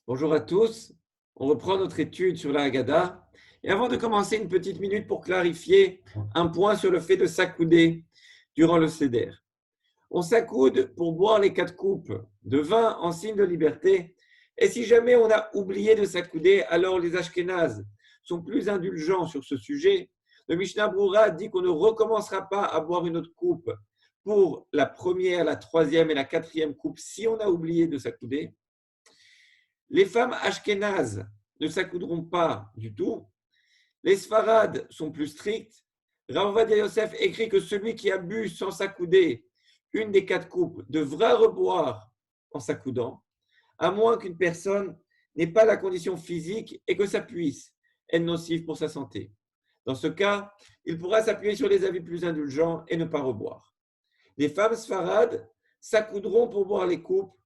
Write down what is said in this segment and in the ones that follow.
Bonjour à tous, on reprend notre étude sur la Haggadah. Et avant de commencer, une petite minute pour clarifier un point sur le fait de s'accouder durant le Seder. On s'accoude pour boire les 4 coupes de vin en signe de liberté. Et si jamais on a oublié de s'accouder, alors les Ashkénazes sont plus indulgents sur ce sujet. Le Mishnah Broura dit qu'on ne recommencera pas à boire une autre coupe pour la première, la troisième et la quatrième coupe si on a oublié de s'accouder. Les femmes ashkénazes ne s'accoudront pas du tout. Les sfarades sont plus strictes. Rav Ovadia Yosef écrit que celui qui a bu sans s'accouder une des 4 coupes devra reboire en s'accoudant, à moins qu'une personne n'ait pas la condition physique et que ça puisse être nocif pour sa santé. Dans ce cas, il pourra s'appuyer sur les avis plus indulgents et ne pas reboire. Les femmes sfarades s'accoudront pour boire les coupes,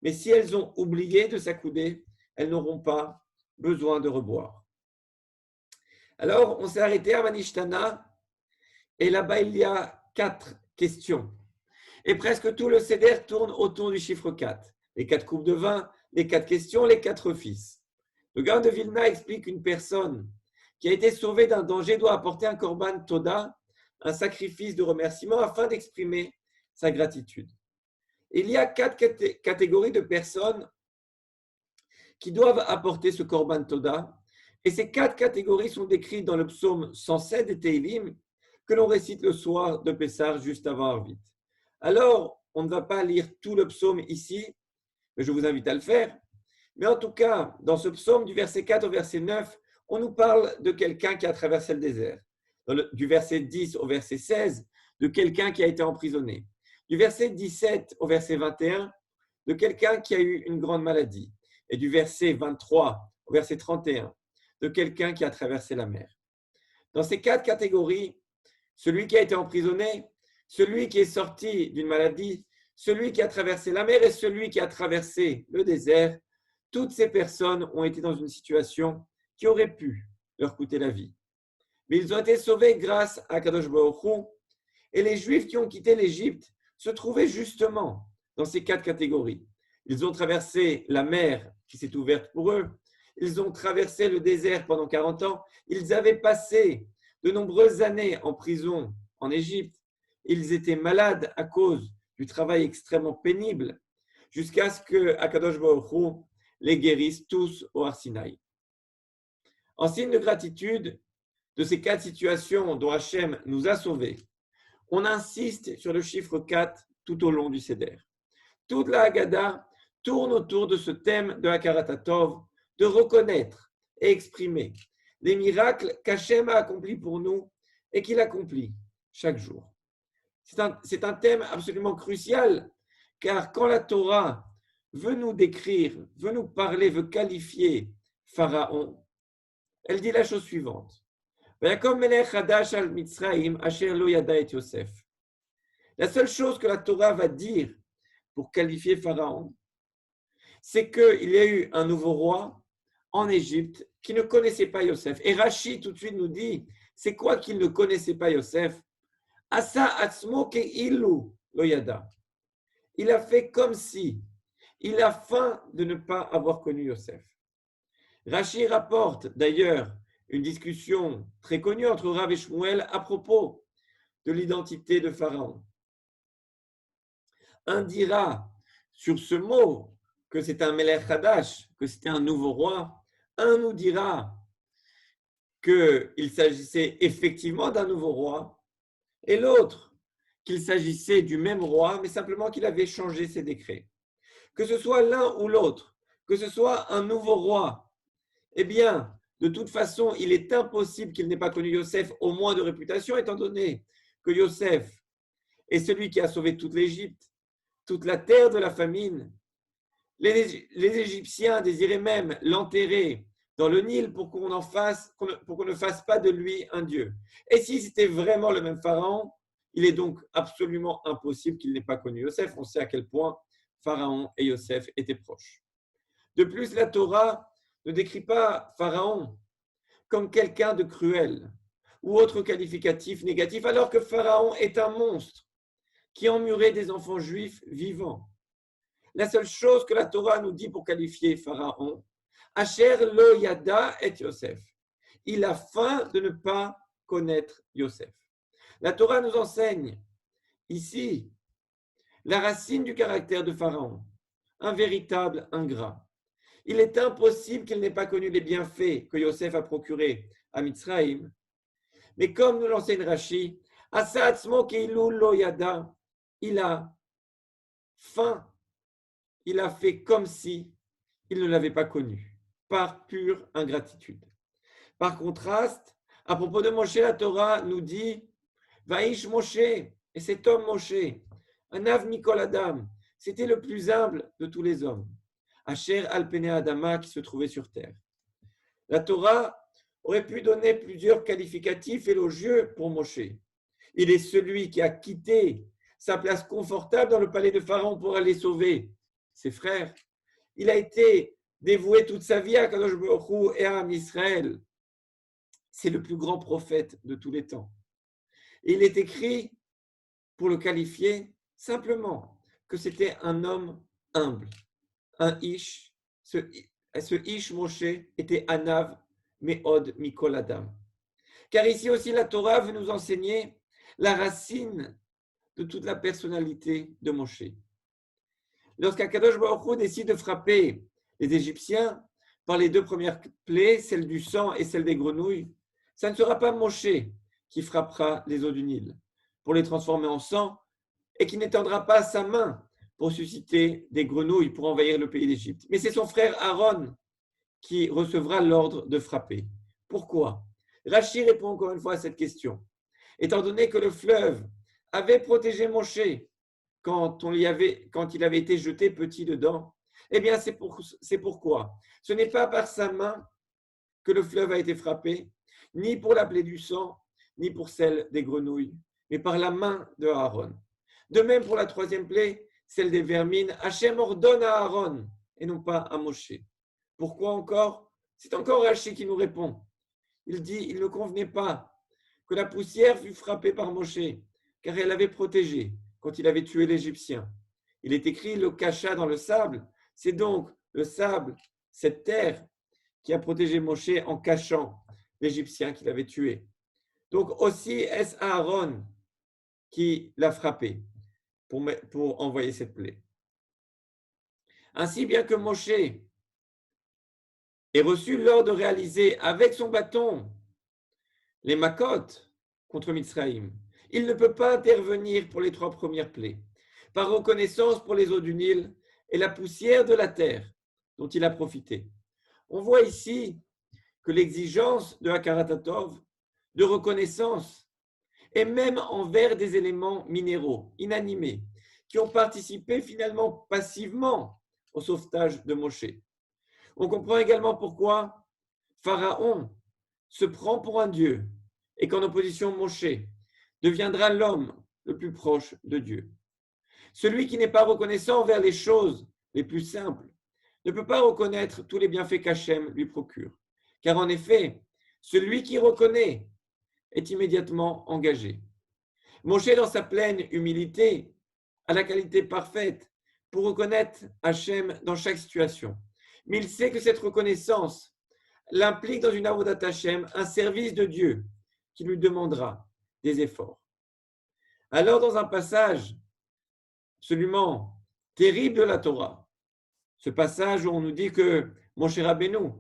mais si elles ont oublié de s'accouder, elles n'auront pas besoin de reboire. Alors, on s'est arrêté à Manishtana, et là-bas, il y a 4 questions. Et presque tout le Seder tourne autour du chiffre 4. Les 4 coupes de vin, les 4 questions, les 4 fils. Le Gaon de Vilna explique qu'une personne qui a été sauvée d'un danger doit apporter un korban toda, un sacrifice de remerciement, afin d'exprimer sa gratitude. Il y a 4 catégories de personnes qui doivent apporter ce korban toda. Et ces 4 catégories sont décrites dans le psaume 107 des Teilim, que l'on récite le soir de Pessah juste avant Arvit. Alors, on ne va pas lire tout le psaume ici, mais je vous invite à le faire. Mais en tout cas, dans ce psaume, du verset 4 au verset 9, on nous parle de quelqu'un qui a traversé le désert. Du verset 10 au verset 16, de quelqu'un qui a été emprisonné. Du verset 17 au verset 21, de quelqu'un qui a eu une grande maladie. Et du verset 23 au verset 31, de quelqu'un qui a traversé la mer. Dans ces 4 catégories, celui qui a été emprisonné, celui qui est sorti d'une maladie, celui qui a traversé la mer et celui qui a traversé le désert, toutes ces personnes ont été dans une situation qui aurait pu leur coûter la vie. Mais ils ont été sauvés grâce à Kadosh Baruch Hu, et les Juifs qui ont quitté l'Égypte se trouvaient justement dans ces 4 catégories. Ils ont traversé la mer qui s'est ouverte pour eux, ils ont traversé le désert pendant 40 ans, ils avaient passé de nombreuses années en prison en Égypte, ils étaient malades à cause du travail extrêmement pénible, jusqu'à ce que Akadosh Baruch Hu les guérisse tous au Har Sinaï. En signe de gratitude de ces 4 situations dont Hachem nous a sauvés, on insiste sur le chiffre 4 tout au long du Seder. Toute la Haggadah tourne autour de ce thème de Hakarat Tov, de reconnaître et exprimer les miracles qu'Hachem a accomplis pour nous et qu'il accomplit chaque jour. C'est un thème absolument crucial, car quand la Torah veut nous décrire, veut nous parler, veut qualifier Pharaon, elle dit la chose suivante. La seule chose que la Torah va dire pour qualifier Pharaon, c'est qu'il y a eu un nouveau roi en Égypte qui ne connaissait pas Yosef. Et Rashi tout de suite nous dit, c'est quoi qu'il ne connaissait pas Yosef? Asa atzmo ke'ilu lo yada. Il a fait comme si il a faim de ne pas avoir connu Yosef. Rashi rapporte d'ailleurs une discussion très connue entre Rav et Shmuel à propos de l'identité de Pharaon. Un dira sur ce mot que c'est un Melech Hadash, que c'était un nouveau roi. Un nous dira qu'il s'agissait effectivement d'un nouveau roi, et l'autre qu'il s'agissait du même roi, mais simplement qu'il avait changé ses décrets. Que ce soit l'un ou l'autre, que ce soit un nouveau roi, eh bien, de toute façon, il est impossible qu'il n'ait pas connu Yosef, au moins de réputation, étant donné que Yosef est celui qui a sauvé toute l'Égypte, toute la terre de la famine. Les Égyptiens désiraient même l'enterrer dans le Nil pour qu'on ne fasse pas de lui un dieu. Et si c'était vraiment le même Pharaon, il est donc absolument impossible qu'il n'ait pas connu Yosef. On sait à quel point Pharaon et Yosef étaient proches. De plus, la Torah ne décrit pas Pharaon comme quelqu'un de cruel ou autre qualificatif négatif, alors que Pharaon est un monstre qui emmurait des enfants juifs vivants. La seule chose que la Torah nous dit pour qualifier Pharaon, Asher lo yada et Yosef. Il a faim de ne pas connaître Yosef. La Torah nous enseigne ici la racine du caractère de Pharaon, un véritable ingrat. Il est impossible qu'il n'ait pas connu les bienfaits que Yosef a procurés à Mitzraïm. Mais comme nous l'enseigne Rashi, Asa atzmo keilu lo yada, il a faim, il a fait comme si il ne l'avait pas connu, par pure ingratitude. Par contraste, à propos de Moshe, la Torah nous dit Vaïsh Moshe, et cet homme Moshe, un av Mikol Adam, c'était le plus humble de tous les hommes, Asher al Pene Adama, qui se trouvait sur terre. La Torah aurait pu donner plusieurs qualificatifs élogieux pour Moshe. Il est celui qui a quitté sa place confortable dans le palais de Pharaon pour aller sauver ses frères. Il a été dévoué toute sa vie à Kadosh Baruch Hu et à Israël. C'est le plus grand prophète de tous les temps. Et il est écrit, pour le qualifier, simplement que c'était un homme humble, un Ish. Ce Ish Moshe était Anav Meod Mikol Adam. Car ici aussi, la Torah veut nous enseigner la racine de toute la personnalité de Moshe. Lorsqu'Akadosh Baruch Hu décide de frapper les Égyptiens par les deux premières plaies, celle du sang et celle des grenouilles, ça ne sera pas Moshe qui frappera les eaux du Nil pour les transformer en sang et qui n'étendra pas sa main pour susciter des grenouilles pour envahir le pays d'Égypte. Mais c'est son frère Aaron qui recevra l'ordre de frapper. Pourquoi? Rashi répond encore une fois à cette question. Étant donné que le fleuve avait protégé Moshe quand il avait été jeté petit dedans, eh bien c'est pourquoi ce n'est pas par sa main que le fleuve a été frappé, ni pour la plaie du sang, ni pour celle des grenouilles, mais par la main de Aaron. De même pour la troisième plaie, celle des vermines, Hachem ordonne à Aaron et non pas à Moshe. Pourquoi encore? C'est encore Rashi qui nous répond. Il dit, il ne convenait pas que la poussière fût frappée par Moshe, car elle l'avait protégé quand il avait tué l'Égyptien. Il est écrit, le cacha dans le sable. C'est donc le sable, cette terre, qui a protégé Moshe en cachant l'Égyptien qu'il avait tué. Donc aussi, est-ce Aaron qui l'a frappé pour envoyer cette plaie. Ainsi, bien que Moshe ait reçu l'ordre de réaliser avec son bâton les Makot contre Mitzraïm, il ne peut pas intervenir pour les trois premières plaies, par reconnaissance pour les eaux du Nil et la poussière de la terre dont il a profité. On voit ici que l'exigence de Hakaratatov, de reconnaissance, et même envers des éléments minéraux, inanimés, qui ont participé finalement passivement au sauvetage de Moshe. On comprend également pourquoi Pharaon se prend pour un dieu et qu'en opposition Moshe deviendra l'homme le plus proche de Dieu. Celui qui n'est pas reconnaissant envers les choses les plus simples ne peut pas reconnaître tous les bienfaits qu'Hachem lui procure. Car en effet, celui qui reconnaît est immédiatement engagé. Moshe, dans sa pleine humilité, a la qualité parfaite pour reconnaître Hachem dans chaque situation. Mais il sait que cette reconnaissance l'implique dans une avodat Hachem, un service de Dieu qui lui demandera des efforts. Alors, dans un passage absolument terrible de la Torah, ce passage où on nous dit que Moshe Rabbeinu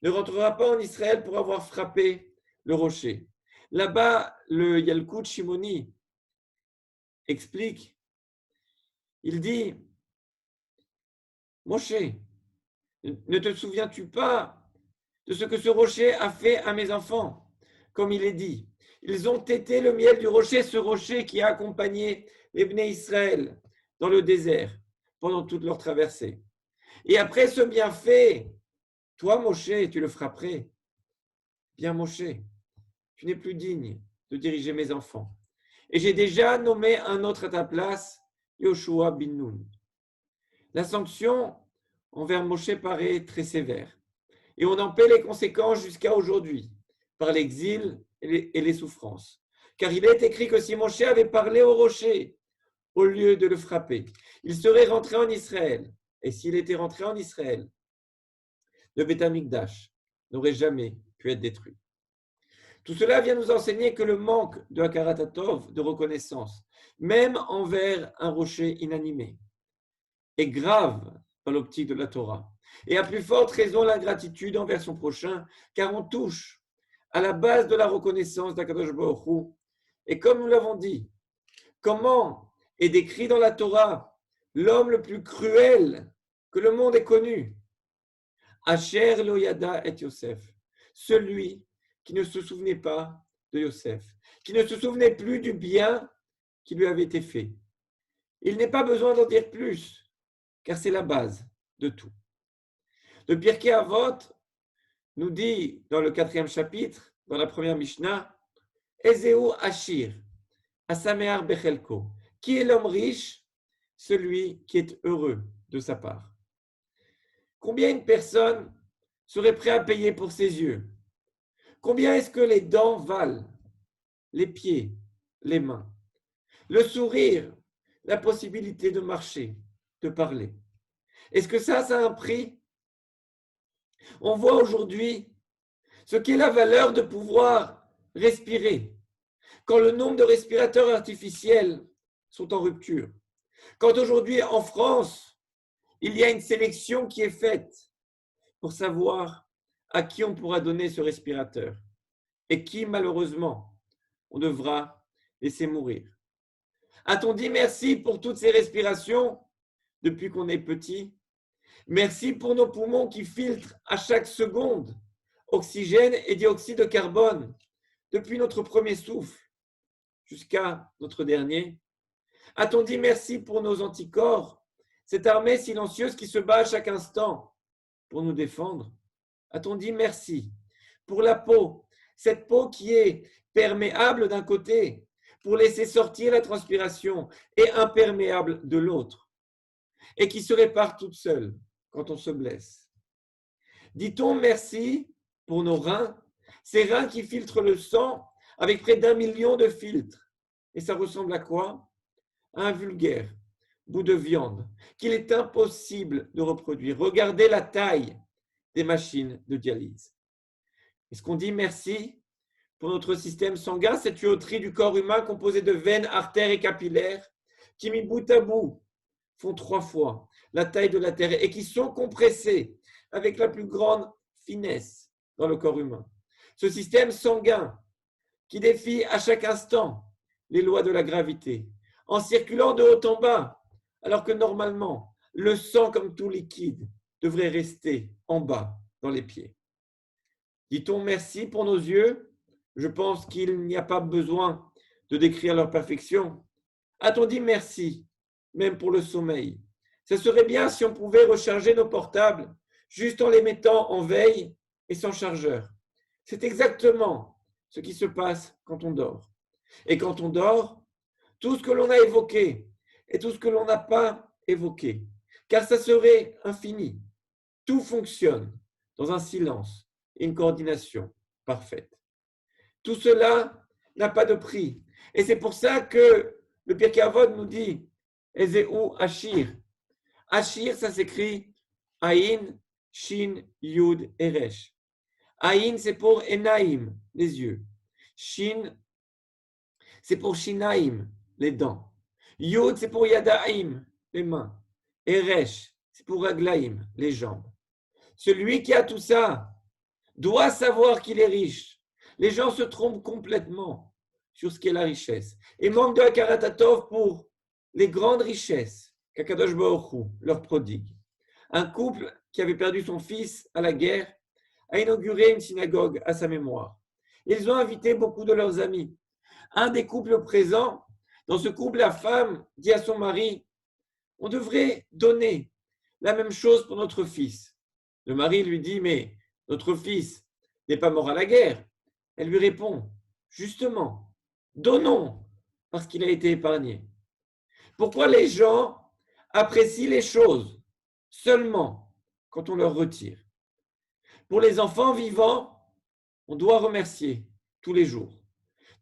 ne rentrera pas en Israël pour avoir frappé le rocher. Là-bas, le Yalkut Shimoni explique, il dit, Moshe, ne te souviens-tu pas de ce que ce rocher a fait à mes enfants? Comme il est dit, ils ont tété le miel du rocher, ce rocher qui a accompagné les Bnei Israël dans le désert pendant toute leur traversée. Et après ce bienfait, toi, Moshe, tu le frapperais. Bien, Moshe, tu n'es plus digne de diriger mes enfants. Et j'ai déjà nommé un autre à ta place, Yoshua bin Nun. La sanction envers Moshe paraît très sévère. Et on en paie les conséquences jusqu'à aujourd'hui, par l'exil et les souffrances. Car il est écrit que si Moshe avait parlé au rocher, au lieu de le frapper, il serait rentré en Israël et s'il était rentré en Israël, le Beth Amikdash n'aurait jamais pu être détruit. Tout cela vient nous enseigner que le manque de Hakarat Hatov, de reconnaissance, même envers un rocher inanimé, est grave dans l'optique de la Torah. Et à plus forte raison, l'ingratitude envers son prochain, car on touche à la base de la reconnaissance d'Akadosh Baruch Hu. Et comme nous l'avons dit, comment est décrit dans la Torah l'homme le plus cruel que le monde ait connu? Asher lo yada et Yosef, celui qui ne se souvenait pas de Yosef, qui ne se souvenait plus du bien qui lui avait été fait. Il n'est pas besoin d'en dire plus, car c'est la base de tout. Le Pirkei Avot nous dit dans le 4e chapitre, dans la première Mishnah, Ezeu Ashir, Asamear Bechelko. Qui est l'homme riche? Celui qui est heureux de sa part. Combien une personne serait prête à payer pour ses yeux? Combien est-ce que les dents valent? Les pieds, les mains. Le sourire, la possibilité de marcher, de parler. Est-ce que ça a un prix? On voit aujourd'hui ce qu'est la valeur de pouvoir respirer. Quand le nombre de respirateurs artificiels sont en rupture. Quand aujourd'hui en France, il y a une sélection qui est faite pour savoir à qui on pourra donner ce respirateur et qui, malheureusement, on devra laisser mourir. A-t-on dit merci pour toutes ces respirations depuis qu'on est petit? Merci pour nos poumons qui filtrent à chaque seconde oxygène et dioxyde de carbone depuis notre premier souffle jusqu'à notre dernier. A-t-on dit merci pour nos anticorps, cette armée silencieuse qui se bat à chaque instant pour nous défendre? A-t-on dit merci pour la peau, cette peau qui est perméable d'un côté pour laisser sortir la transpiration et imperméable de l'autre et qui se répare toute seule quand on se blesse? Dit-on merci pour nos reins, ces reins qui filtrent le sang avec près d'1 million de filtres? Et ça ressemble à quoi? À un vulgaire bout de viande qu'il est impossible de reproduire. Regardez la taille des machines de dialyse. Est-ce qu'on dit merci pour notre système sanguin, cette tuyauterie du corps humain composée de veines, artères et capillaires qui, mis bout à bout, font 3 fois la taille de la Terre et qui sont compressées avec la plus grande finesse dans le corps humain? Ce système sanguin qui défie à chaque instant les lois de la gravité, en circulant de haut en bas, alors que normalement, le sang, comme tout liquide, devrait rester en bas, dans les pieds. Dit-on merci pour nos yeux? Je pense qu'il n'y a pas besoin de décrire leur perfection. A-t-on dit merci, même pour le sommeil? Ce serait bien si on pouvait recharger nos portables juste en les mettant en veille et sans chargeur. C'est exactement ce qui se passe quand on dort. Et quand on dort, tout ce que l'on a évoqué et tout ce que l'on n'a pas évoqué, car ça serait infini. Tout fonctionne dans un silence et une coordination parfaite. Tout cela n'a pas de prix. Et c'est pour ça que le Pirkei Avot nous dit Ezeu Ashir. Ashir, ça s'écrit Aïn, Shin, Yud, Eresh. Aïn, c'est pour Enaim, les yeux. Shin, c'est pour Shinaim, les dents. Yud, c'est pour Yadaim, les mains. Eresh, c'est pour Raglaim, les jambes. Celui qui a tout ça doit savoir qu'il est riche. Les gens se trompent complètement sur ce qu'est la richesse et manquent de Hakarat Hatov pour les grandes richesses qu'Akadosh Baruch Hu leur prodigue. Un couple qui avait perdu son fils à la guerre a inauguré une synagogue à sa mémoire. Ils ont invité beaucoup de leurs amis. Un des couples présents, dans ce couple, la femme dit à son mari, on devrait donner la même chose pour notre fils. Le mari lui dit, mais notre fils n'est pas mort à la guerre. Elle lui répond, justement, donnons parce qu'il a été épargné. Pourquoi les gens apprécient les choses seulement quand on leur retire? Pour les enfants vivants, on doit remercier tous les jours.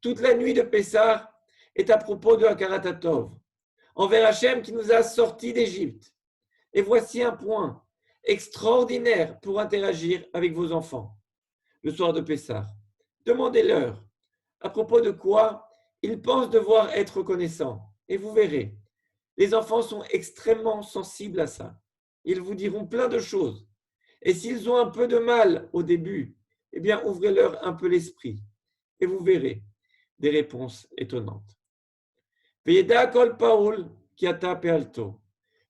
Toute la nuit de Pessah est à propos de Hakarat Hatov, envers Hachem qui nous a sortis d'Égypte Et voici un point extraordinaire pour interagir avec vos enfants le soir de Pessah. Demandez-leur à propos de quoi ils pensent devoir être reconnaissants. Et vous verrez, les enfants sont extrêmement sensibles à ça. Ils vous diront plein de choses. Et s'ils ont un peu de mal au début, eh bien, ouvrez-leur un peu l'esprit. Et vous verrez des réponses étonnantes. Veyeda kol paul ki ata pealto.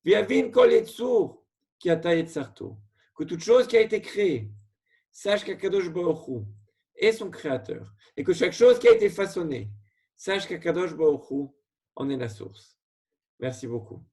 Veyavin kol yetzur ki ata yetzarto. Que toute chose qui a été créée, sache qu'Akadosh Baruch Hu est son créateur. Et que chaque chose qui a été façonnée, sache qu'Akadosh Baruch Hu en est la source. Merci beaucoup.